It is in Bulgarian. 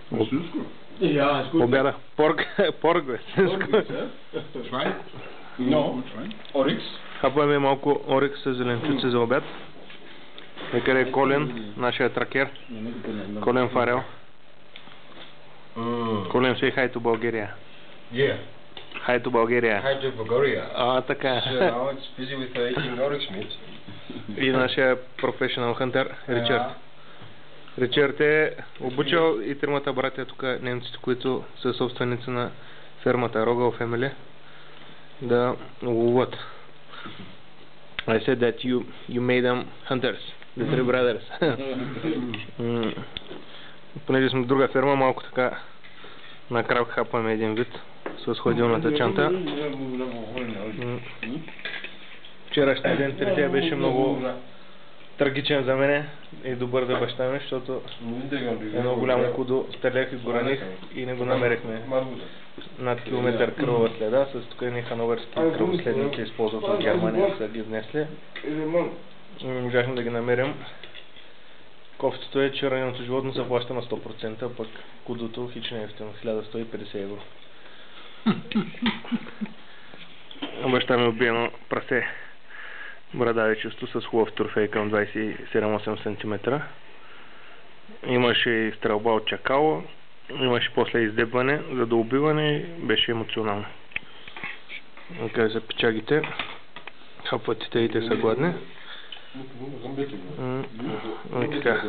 Свинско? Ja, ist gut. Обяда. Порк, бе. Schwein? No. Schwein? Oryx. Хапваме малко орикс с зеленчуци за обяд. Некъде е Колен, нашия тракер. Колен Фарел. Колен, say hi to Bulgaria. Yeah. Hi to Bulgaria. Hi to Bulgaria. А, така. So now it's busy with eating oryx meat. И нашия професионал хантер, Ричард. Ричард е обучал и тримата братя тук, немците, които са собственици на фермата Rogel Family, да ловуват. I said that you made them hunters, the three brothers. Понеже сме друга ферма, малко така накрая хапаме един вид с хладилната чанта. Вчерашния ден третия беше много трагичен за мене и добър за баща ми, защото едно голямо кудо стрелях и го раних и не го намерихме. Над километър кръвова следа, с тук едни хановерски кръвоследници използват от Германия, са ги внесли. Можахме да ги намерим. Кофтото е, че раненото животно се плаща на 100%, пък кудото хич не е ефтино, 1150 евро. Баща ми убиено прасе брадавичество с хубав трофей към 27-8 см. Имаше и стрелба от чакало, имаше после издебване за доубиване и беше емоционално. Къде са печагите? Хапватите и те са гладни. И така.